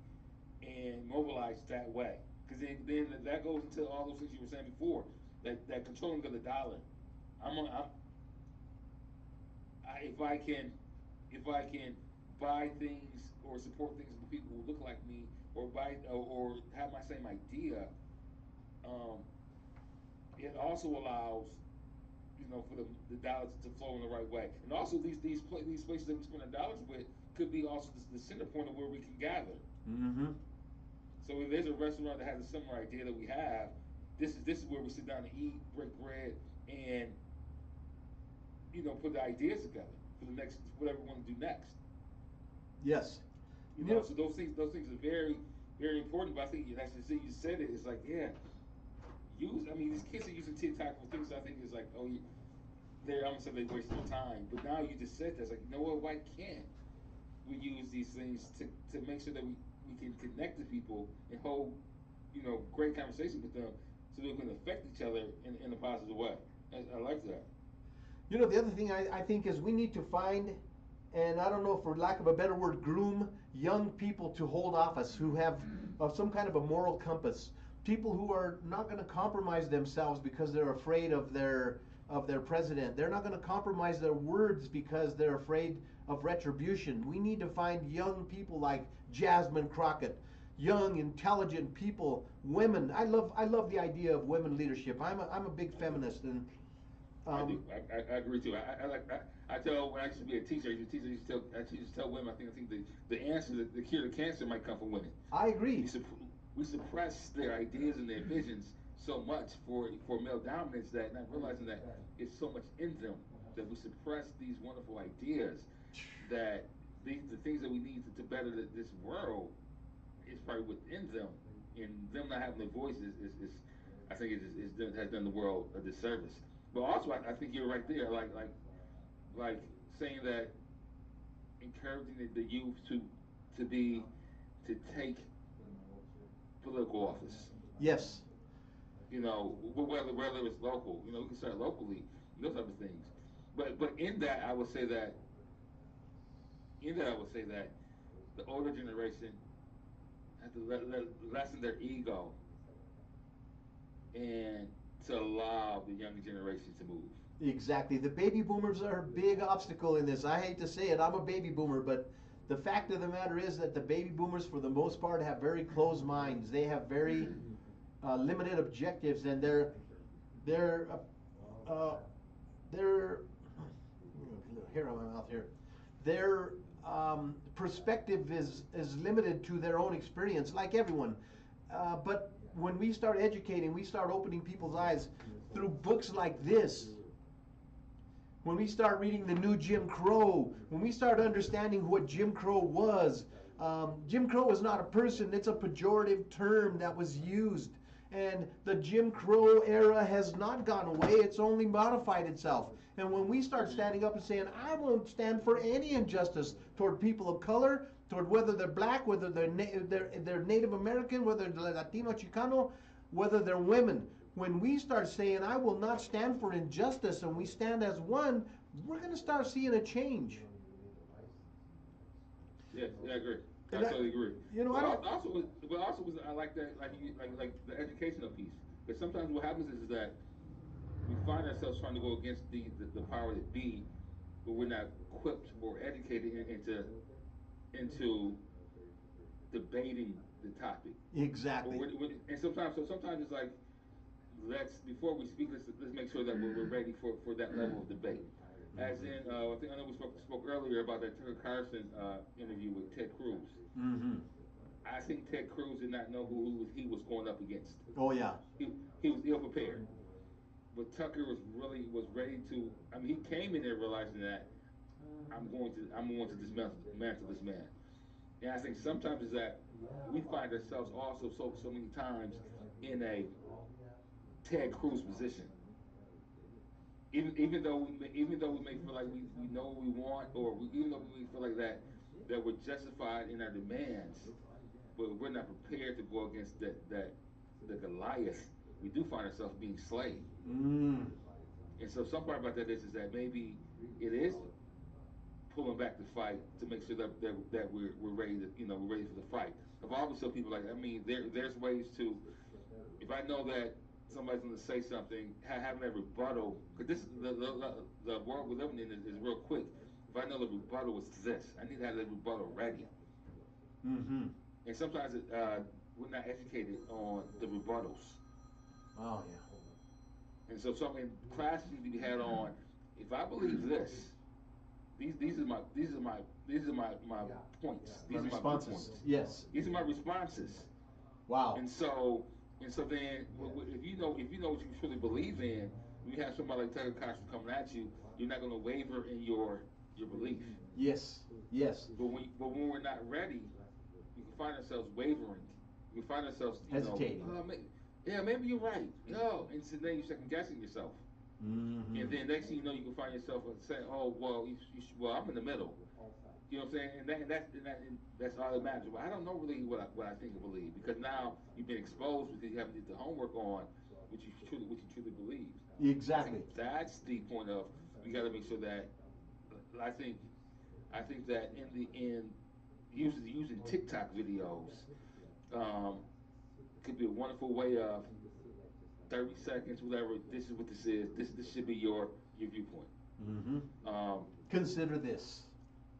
and mobilize that way. Because then that goes into all those things you were saying before. That controlling of the dollar. If I can buy things or support things from people who look like me, or have my same idea. It also allows, for the dollars to flow in the right way, and also these places that we spend our dollars with could be also the center point of where we can gather. Mm-hmm. So if there's a restaurant that has a similar idea that we have, this is where we sit down and eat, break bread, and put the ideas together for the next whatever we want to do next. Yes. So those things are very, very important. But I think as you said it, it's like, yeah, I mean, these kids are using TikTok for things I think is like, oh, I'm gonna say they waste their time. But now you just said that's like, you know what? Why can't we use these things to make sure that we can connect to people and hold, great conversation with them so we can affect each other in a positive way. I like that. The other thing I think is we need to find, and I don't know, for lack of a better word, groom young people to hold office who have some kind of a moral compass. People who are not going to compromise themselves because they're afraid of their president. They're not going to compromise their words because they're afraid of retribution. We need to find young people like Jasmine Crockett, young, intelligent people, women. I love the idea of women leadership. I'm a big feminist, and I do. I agree too. I tell when I used to be a teacher, I used to tell women. I think the answer, the cure to cancer, might come from women. I agree. We suppress their ideas and their visions so much for male dominance that not realizing that it's so much in them that we suppress these wonderful ideas that the things that we need to better this world is probably within them, and them not having their voices is I think has done the world a disservice. But also, I think you're right there, like saying that encouraging the youth to take political office. Yes. Whether it's local, we can start locally, those type of things. But I would say that the older generation have to lessen their ego and to allow the younger generation to move. Exactly. The baby boomers are a big obstacle in this. I hate to say it. I'm a baby boomer, but the fact of the matter is that the baby boomers, for the most part, have very closed minds. They have very limited objectives, and they're hair on my mouth here. Their perspective is limited to their own experience, like everyone. But when we start educating, we start opening people's eyes through books like this. When we start reading the new Jim Crow, when we start understanding what Jim Crow was, Jim Crow is not a person, it's a pejorative term that was used. And the Jim Crow era has not gone away, it's only modified itself. And when we start standing up and saying, I won't stand for any injustice toward people of color, toward whether they're black, whether they're Native American, whether they're Latino, Chicano, whether they're women. When we start saying, I will not stand for injustice, and we stand as one, we're going to start seeing a change. Yeah, I agree. I totally agree. I like that, like the educational piece. Because sometimes what happens is that we find ourselves trying to go against the power that be, but we're not equipped or educated into debating the topic. Exactly. And sometimes it's like, before we speak, let's make sure that we're ready for that level of debate. As in, I know we spoke earlier about that Tucker Carlson interview with Ted Cruz. Mm-hmm. I think Ted Cruz did not know who he was going up against. Oh yeah. He was ill prepared. But Tucker was ready to. I mean, he came in there realizing that I'm going to dismantle this man. And I think sometimes is that we find ourselves also so many times in a Ted Cruz position. Even though we may feel like we know what we want, or even though we feel like that we're justified in our demands, but we're not prepared to go against the Goliath. We do find ourselves being slayed. Mm. And so some part about that is that maybe it is pulling back the fight to make sure that we're ready we're ready for the fight. I've always told people, like, I mean, there's ways to, if I know that somebody's going to say something, having that rebuttal, because this the world we're living in is real quick. If I know the rebuttal is this, I need to have that rebuttal ready. Mm-hmm. And sometimes we're not educated on the rebuttals. Oh yeah. And so classes need to be had on. If I believe this, these are my points. These are my points. Yes. These are my responses. Wow. And so then, if you know what you truly believe in, when you have somebody like Tucker Carlson coming at you, you're not going to waver in your belief. Yes. Yes. But when we're not ready, we can find ourselves wavering. We find ourselves hesitating. Yeah, maybe you're right. Yo, and so then you second guessing yourself. Mm-hmm. And then next thing you know, you can find yourself saying, "Oh, well, well, I'm in the middle." You know what I'm saying? And that's all that matters. But I don't know really what I think or believe because now you've been exposed because you haven't did the homework on what you truly believe. I think Exactly. that's the point of we got to make sure that I think I think that in the end, using TikTok videos um, could be a wonderful way of 30 seconds, whatever. This is what this is. This should be your viewpoint. Mm-hmm. Um, Consider this.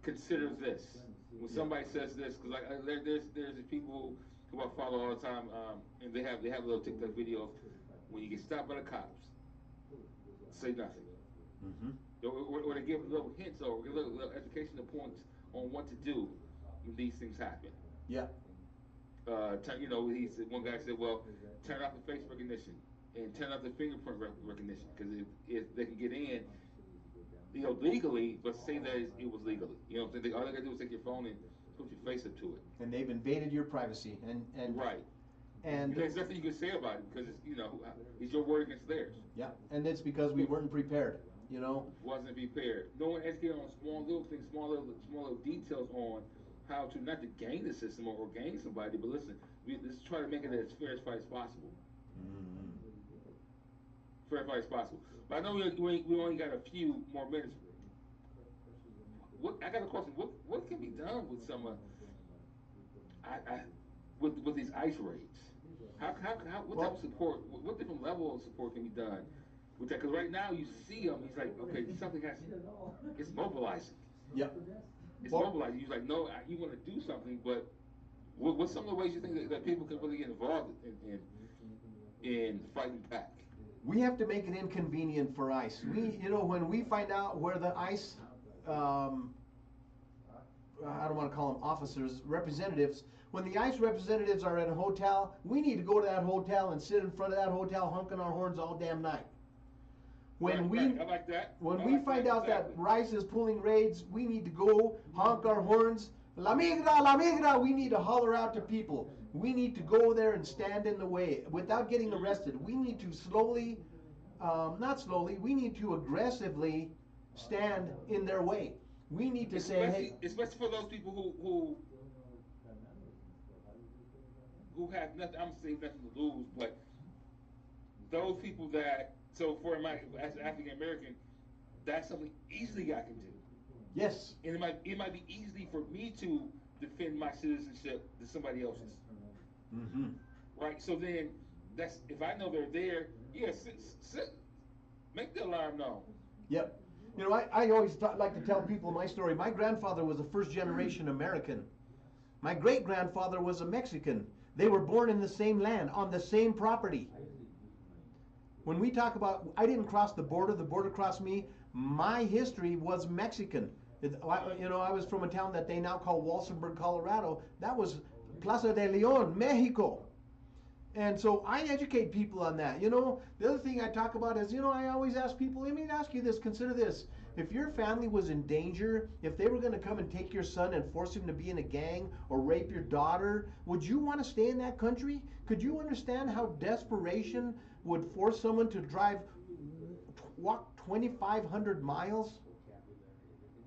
consider this. When Yeah. somebody says this, because like there's these people who I follow all the time, and they have little TikTok videos. When you get stopped by the cops, say nothing, Mm-hmm. or they give little hints or little educational points on what to do when these things happen. Yeah. One guy said, well, turn off the face recognition and turn off the fingerprint recognition because if they can get in, legally, but say that it was legally. All they gotta do is take your phone and put your face up to it. And they've invaded your privacy, and Right. and There's nothing you can say about it because it's your word against theirs. yeah, and it's because we weren't prepared. You know. Wasn't prepared. No one educated on small little things, small little details on how to not to gain the system or gain somebody, but listen, let's try to make it as fair as fight as possible. Mm-hmm. Fair fight as possible. But I know we only got a few more minutes. I got a question. What can be done with some I with these ice raids? What type of support? What different level of support can be done with that? Because right now you see them, he's like, okay, something has. It's mobilizing. Yep. It's Well, mobilizing. He's like, no, you want to do something, but what's some of the ways you think that people can really get involved in fighting back? we have to make it inconvenient for ICE. When we find out where the ICE, I don't want to call them officers, representatives, when the ICE representatives are at a hotel, we need to go to that hotel and sit in front of that hotel honking our horns all damn night. Right. I like that. When we find out that Rice is pulling raids, we need to go honk our horns. La migra, la migra. We need to holler out to people. We need to go there and stand in the way without getting arrested. We need to not slowly, we need to aggressively stand in their way. We need to say, hey. Especially for those people who have nothing, I'm gonna say nothing to lose, but those people that, so for as an African American, that's something easily I can do. Yes. And it might be easy for me to defend my citizenship to somebody else's. Mm-hmm. Right? So then, that's if I know they're there, yeah, make the alarm known. Yep. I always like to tell people my story. My grandfather was a first generation American. My great grandfather was a Mexican. They were born in the same land, on the same property. When we talk about, I didn't cross the border crossed me, my history was Mexican. I was from a town that they now call Walsenburg, Colorado. That was Plaza de Leon, Mexico. And so I educate people on that. The other thing I talk about is, I always ask people, let me ask you this, consider this. If your family was in danger, if they were going to come and take your son and force him to be in a gang or rape your daughter, would you want to stay in that country? Could you understand how desperation would force someone to walk 2,500 miles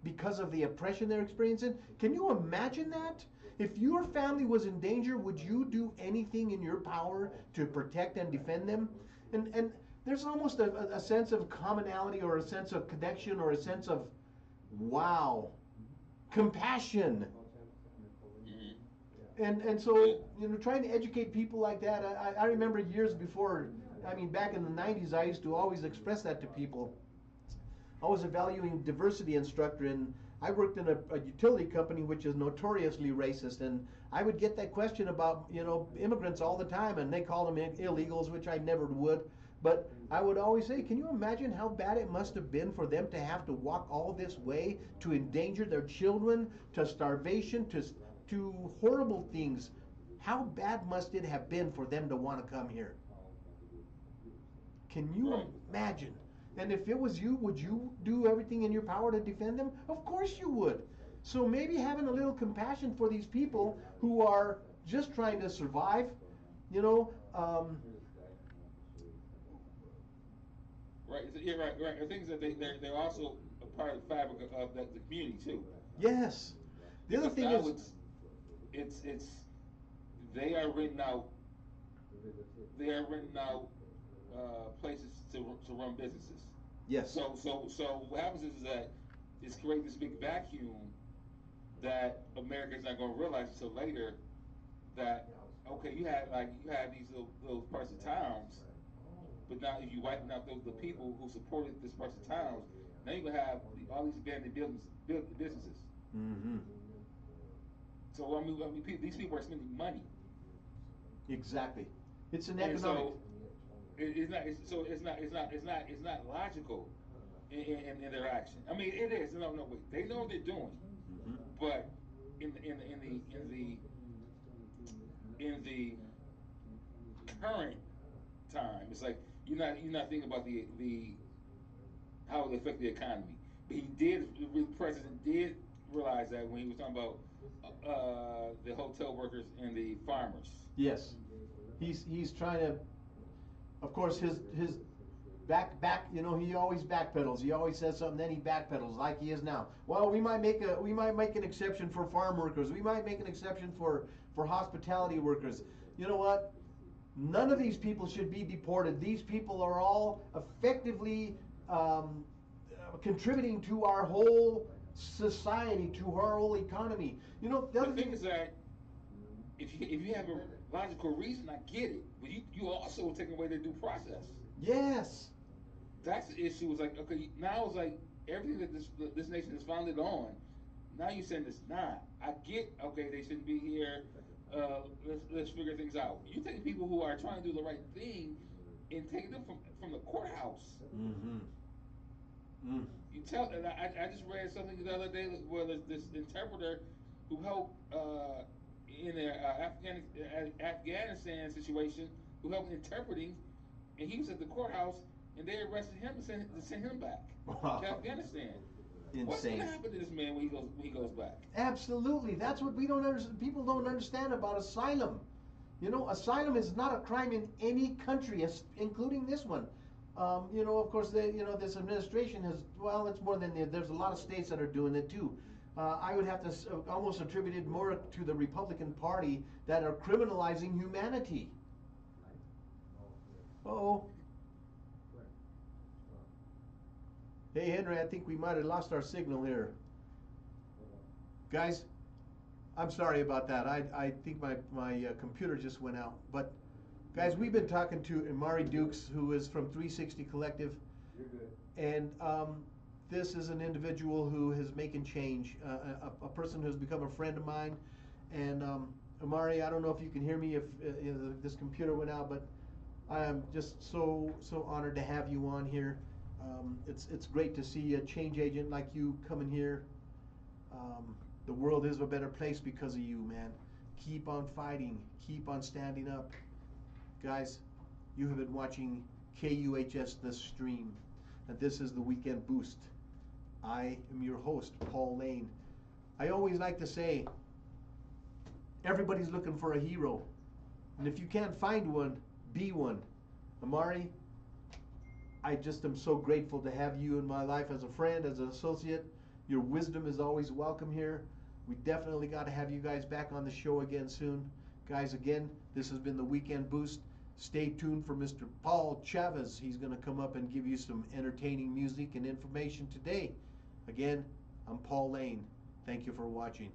because of the oppression they're experiencing? Can you imagine that? If your family was in danger, would you do anything in your power to protect and defend them? And there's almost a sense of commonality or a sense of connection or a sense of, wow, compassion. And so, trying to educate people like that, I remember years before, back in the 90s, I used to always express that to people. I was a valuing diversity instructor, and I worked in a utility company which is notoriously racist, and I would get that question about immigrants all the time, and they call them illegals, which I never would. But I would always say, can you imagine how bad it must have been for them to have to walk all this way, to endanger their children, to starvation, to horrible things? How bad must it have been for them to want to come here? Can you imagine? And if it was you, would you do everything in your power to defend them? Of course you would. So maybe having a little compassion for these people who are just trying to survive, right. Yeah, right. The things that they're also a part of the fabric of the community too. Yes. The other Because thing now is, it's they are renting out they are renting out places to run businesses. yes. So what happens is that it's creating this big vacuum that America's not going to realize until later that okay, you have these little parts of towns, but now if you wiping out the people who supported this parts of towns, now you gonna have all these abandoned businesses. Mm-hmm. So these people are spending money, Exactly. It's an and economic. so it's not logical in their action. I mean, it is. No, wait. They know what they're doing, Mm-hmm. but in the current time, it's like you're not thinking about the how it affect the economy. But the president did realize that when he was talking about the hotel workers and the farmers. Yes. He's trying to. Of course, his back. You know, he always backpedals. He always says something, then he backpedals, like he is now. Well, we might make an exception for farm workers. We might make an exception for hospitality workers. You know what? None of these people should be deported. These people are all effectively contributing to our whole society, to our whole economy. You know, the The other thing thing. is that if you have a logical reason, I get it. But you also taking away their due process. Yes. That's the issue. It's like okay, now it's like everything that this nation is founded on. Now you're saying it's not. I get okay, they shouldn't be here. Let's figure things out. You take people who are trying to do the right thing and taking them from the courthouse. Mm-hmm. Mm. You tell. And I just read something the other day where there's this interpreter who helped in the Afghanistan situation, who helped interpreting, and he was at the courthouse, and they arrested him and sent him back to Afghanistan. What's going Insane. to happen to this man when he goes back? Absolutely. That's what we don't understand. People don't understand about asylum. You know, asylum is not a crime in any country, including this one. You know, of course, this administration has. Well, it's more than there's a lot of states that are doing it too. I would have to almost attribute it more to the Republican Party that are criminalizing humanity. Oh, hey Henry, I think we might have lost our signal here, guys. I'm sorry about that. I think my computer just went out. But guys, we've been talking to Amari Dukes, who is from 360 Collective. You're good. And this is an individual who is making change, a person who has become a friend of mine. And Amari, I don't know if you can hear me if this computer went out, but I am just so honored to have you on here. It's great to see a change agent like you coming here. The world is a better place because of you, man. Keep on fighting. Keep on standing up. Guys, you have been watching KUHS The Stream, and this is the Weekend Boost. I am your host, Paul Lane. I always like to say, everybody's looking for a hero. And if you can't find one, be one. Amari, I just am so grateful to have you in my life as a friend, as an associate. Your wisdom is always welcome here. We definitely got to have you guys back on the show again soon. Guys, again, this has been the Weekend Boost. Stay tuned for Mr. Paul Chavez. He's going to come up and give you some entertaining music and information today. Again, I'm Paul Lane. Thank you for watching.